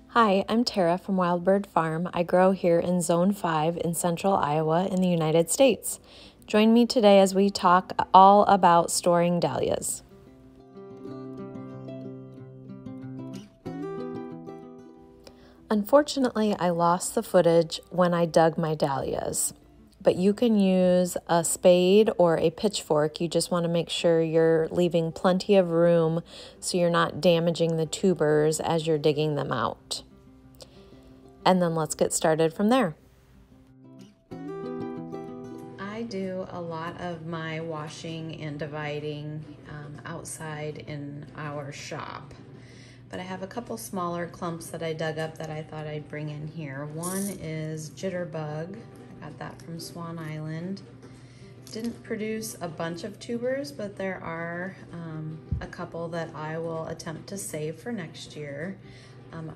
Hi, I'm Tara from Wild Bird Farm. I grow here in Zone 5 in central Iowa in the United States. Join me today as we talk all about storing dahlias. Unfortunately, I lost the footage when I dug my dahlias, but you can use a spade or a pitchfork. You just want to make sure you're leaving plenty of room so you're not damaging the tubers as you're digging them out. And then let's get started from there. I do a lot of my washing and dividing outside in our shop. But I have a couple smaller clumps that I dug up that I thought I'd bring in here. One is jitterbug. I got that from Swan Island. Didn't produce a bunch of tubers, but there are a couple that I will attempt to save for next year.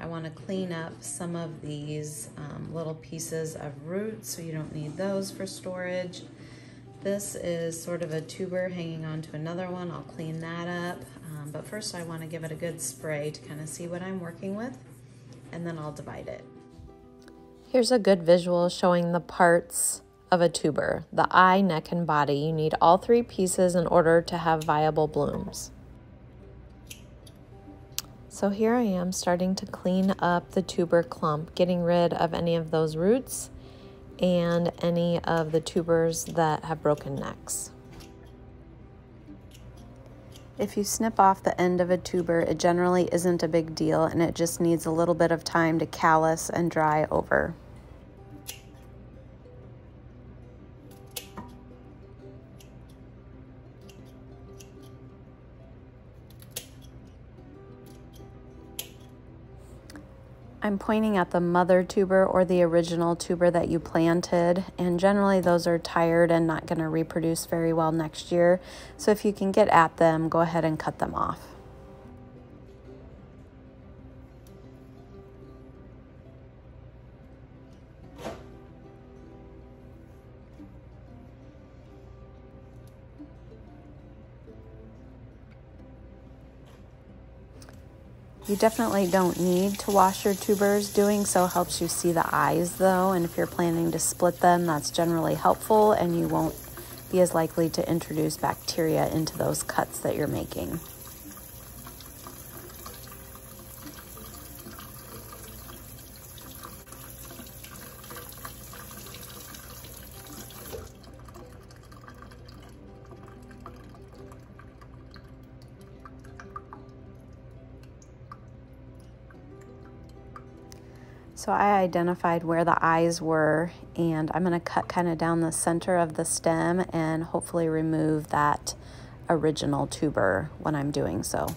I want to clean up some of these little pieces of roots, so you don't need those for storage. This is sort of a tuber hanging onto another one. I'll clean that up. But first I want to give it a good spray to kind of see what I'm working with, and then I'll divide it. Here's a good visual showing the parts of a tuber: the eye, neck, and body. You need all three pieces in order to have viable blooms. So here I am starting to clean up the tuber clump, getting rid of any of those roots and any of the tubers that have broken necks. If you snip off the end of a tuber, it generally isn't a big deal, and it just needs a little bit of time to callus and dry over. I'm pointing at the mother tuber or the original tuber that you planted, and generally those are tired and not going to reproduce very well next year. So if you can get at them, go ahead and cut them off. You definitely don't need to wash your tubers. Doing so helps you see the eyes though, and if you're planning to split them, that's generally helpful, and you won't be as likely to introduce bacteria into those cuts that you're making. So I identified where the eyes were, and I'm going to cut kind of down the center of the stem and hopefully remove that original tuber when I'm doing so.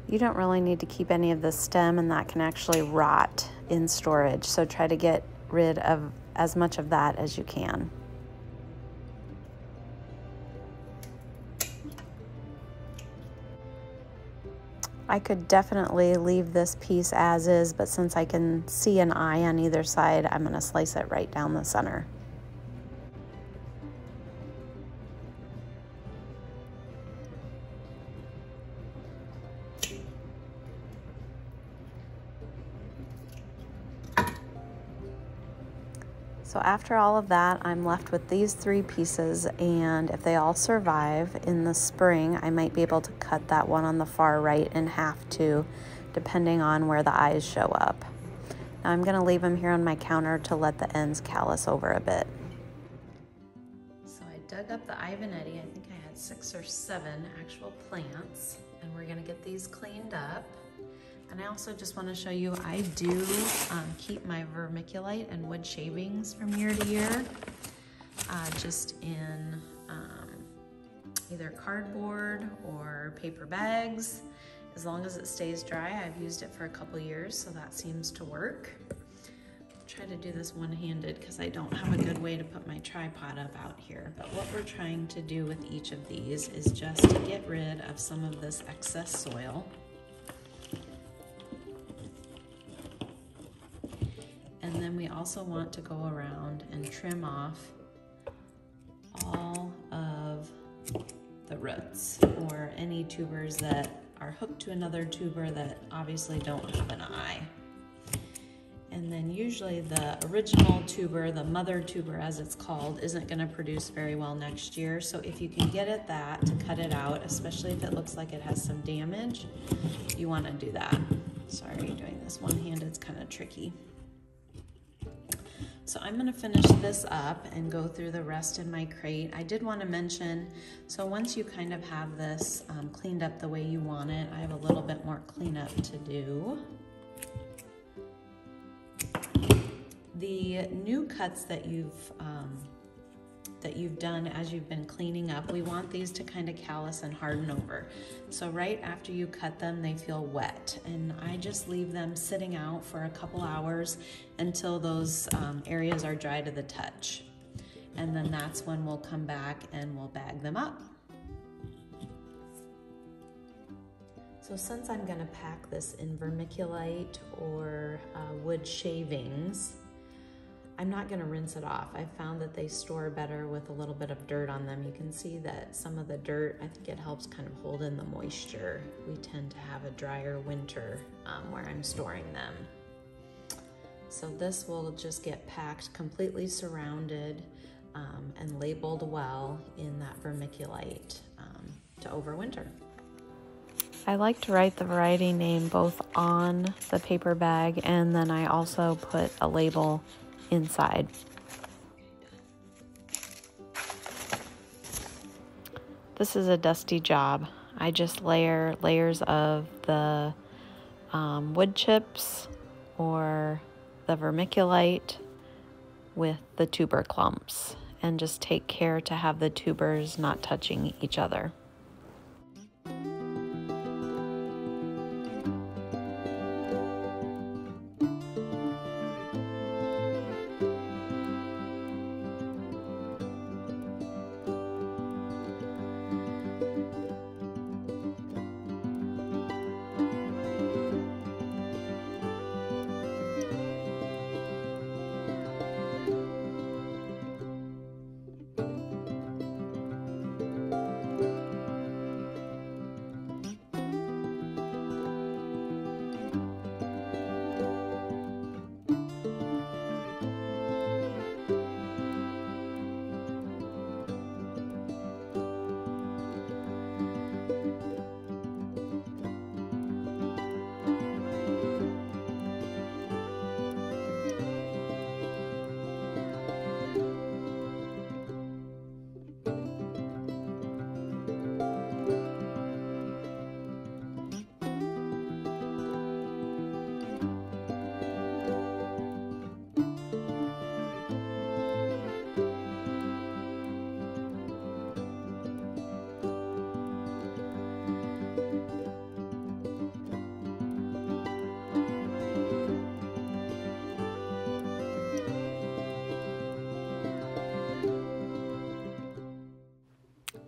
You don't really need to keep any of the stem, and that can actually rot in storage. So try to get rid of as much of that as you can. I could definitely leave this piece as is, but since I can see an eye on either side, I'm going to slice it right down the center. So after all of that, I'm left with these three pieces, and if they all survive in the spring, I might be able to cut that one on the far right in half too, depending on where the eyes show up. Now I'm going to leave them here on my counter to let the ends callus over a bit. So I dug up the Ivanetti. I think I had 6 or 7 actual plants, and we're going to get these cleaned up. And I also just want to show you, I do keep my vermiculite and wood shavings from year to year, just in either cardboard or paper bags. As long as it stays dry. I've used it for a couple years, so that seems to work. I'll try to do this one-handed because I don't have a good way to put my tripod up out here. But what we're trying to do with each of these is just to get rid of some of this excess soil. And then we also want to go around and trim off all of the roots or any tubers that are hooked to another tuber that obviously don't have an eye. And then usually the original tuber, the mother tuber as it's called, isn't going to produce very well next year. So if you can get at that to cut it out, especially if it looks like it has some damage, you want to do that. Sorry, doing this one-handed, it's kind of tricky. So I'm going to finish this up and go through the rest in my crate. I did want to mention, so once you kind of have this cleaned up the way you want it, I have a little bit more cleanup to do. The new cuts that you've done as you've been cleaning up, we want these to kind of callus and harden over. So right after you cut them, they feel wet, and I just leave them sitting out for a couple hours until those areas are dry to the touch. And then that's when we'll come back and we'll bag them up. So since I'm gonna pack this in vermiculite or wood shavings, I'm not gonna rinse it off. I found that they store better with a little bit of dirt on them. You can see that some of the dirt, I think it helps kind of hold in the moisture. We tend to have a drier winter where I'm storing them. So this will just get packed, completely surrounded and labeled well in that vermiculite to overwinter. I like to write the variety name both on the paper bag, and then I also put a label inside. This is a dusty job. I just layer layers of the wood chips or the vermiculite with the tuber clumps, and just take care to have the tubers not touching each other.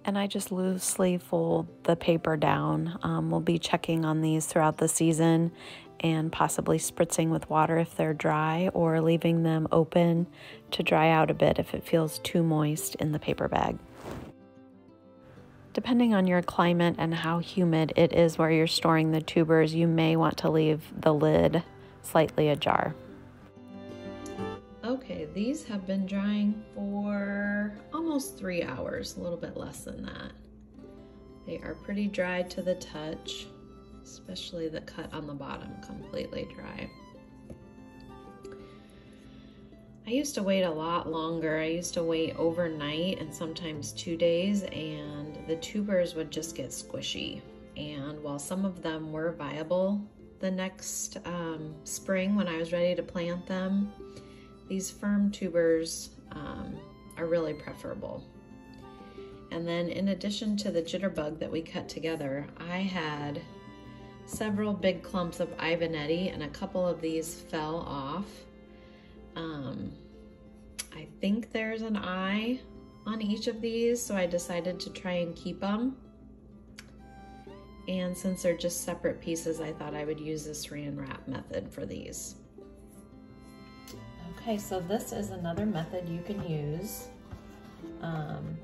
And I just loosely fold the paper down. We'll be checking on these throughout the season and possibly spritzing with water if they're dry, or leaving them open to dry out a bit if it feels too moist in the paper bag. Depending on your climate and how humid it is where you're storing the tubers, you may want to leave the lid slightly ajar. Okay, these have been drying for almost 3 hours, a little bit less than that. They are pretty dry to the touch, especially the cut on the bottom, completely dry. I used to wait a lot longer. I used to wait overnight and sometimes 2 days, and the tubers would just get squishy. And while some of them were viable the next spring when I was ready to plant them, these firm tubers are really preferable. And then in addition to the jitterbug that we cut together, I had several big clumps of Ivanetti, and a couple of these fell off. I think there's an eye on each of these, so I decided to try and keep them. And since they're just separate pieces, I thought I would use the saran wrap method for these. Okay, so this is another method you can use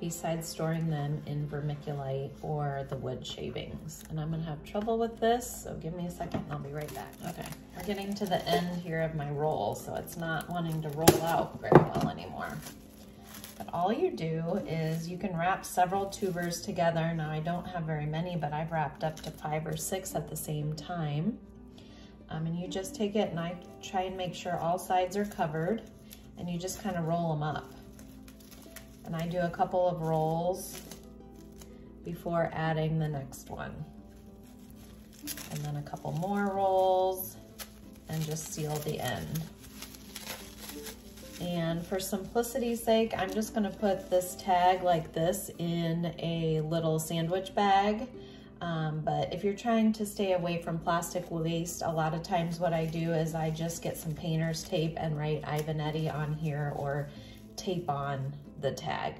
besides storing them in vermiculite or the wood shavings. And I'm gonna have trouble with this, so give me a second and I'll be right back. Okay, we're getting to the end here of my roll, so it's not wanting to roll out very well anymore. But all you do is you can wrap several tubers together. Now I don't have very many, but I've wrapped up to 5 or 6 at the same time. And you just take it, and I try and make sure all sides are covered, and you just kind of roll them up. And I do a couple of rolls before adding the next one. And then a couple more rolls, and just seal the end. And for simplicity's sake, I'm just gonna put this tag like this in a little sandwich bag. But if you're trying to stay away from plastic waste, a lot of times what I do is I just get some painter's tape and write Ivanetti on here or tape on the tag.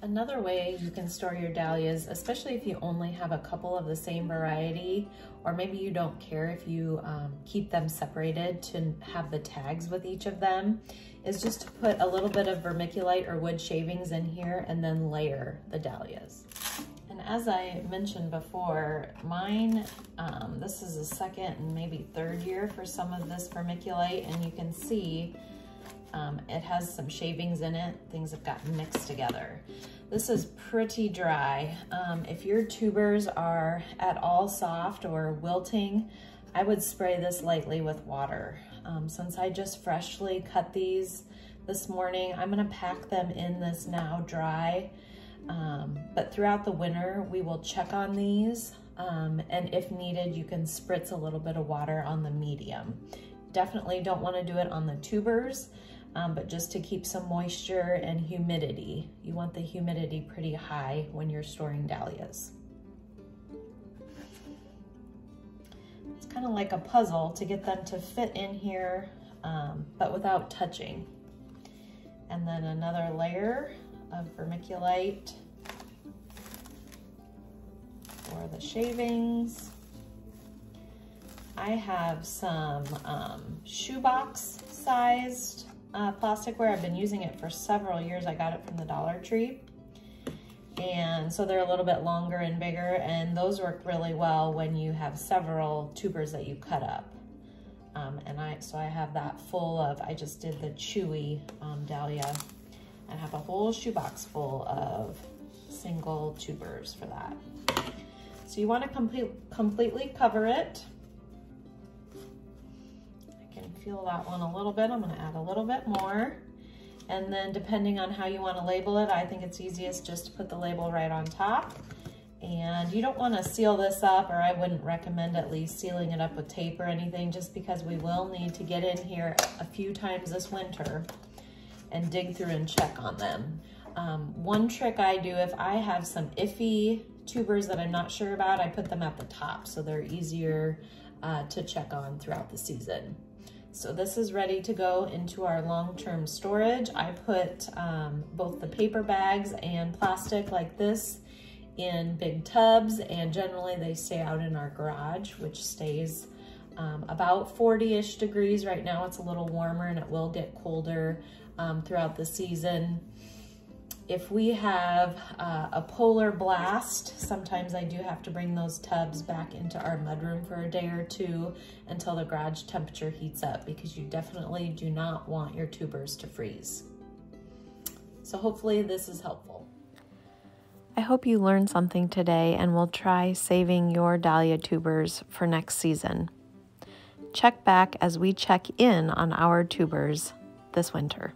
Another way you can store your dahlias, especially if you only have a couple of the same variety, or maybe you don't care if you keep them separated to have the tags with each of them, is just to put a little bit of vermiculite or wood shavings in here and then layer the dahlias. And as I mentioned before, mine, this is the second and maybe third year for some of this vermiculite, and you can see it has some shavings in it. Things have gotten mixed together. This is pretty dry. If your tubers are at all soft or wilting, I would spray this lightly with water. Since I just freshly cut these this morning, I'm gonna pack them in this now dry. But throughout the winter, we will check on these, and if needed, you can spritz a little bit of water on the medium. Definitely don't want to do it on the tubers, but just to keep some moisture and humidity. You want the humidity pretty high when you're storing dahlias. It's kind of like a puzzle to get them to fit in here, but without touching. And then another layer of vermiculite for the shavings. I have some shoebox sized plasticware. I've been using it for several years. I got it from the Dollar Tree. And so they're a little bit longer and bigger, and those work really well when you have several tubers that you cut up. So I have that full of, I just did the chewy dahlia. I have a whole shoebox full of single tubers for that. So you want to completely cover it. I can feel that one a little bit. I'm going to add a little bit more. And then depending on how you want to label it, I think it's easiest just to put the label right on top. And you don't want to seal this up, or I wouldn't recommend at least sealing it up with tape or anything, just because we will need to get in here a few times this winter and dig through and check on them. One trick I do, if I have some iffy tubers that I'm not sure about, I put them at the top so they're easier to check on throughout the season. So this is ready to go into our long-term storage. I put both the paper bags and plastic like this in big tubs, and generally they stay out in our garage, which stays about 40-ish degrees. Right now it's a little warmer and it will get colder throughout the season. If we have a polar blast, sometimes I do have to bring those tubs back into our mudroom for a day or two until the garage temperature heats up, because you definitely do not want your tubers to freeze. So hopefully this is helpful. I hope you learned something today and will try saving your dahlia tubers for next season. Check back as we check in on our tubers this winter.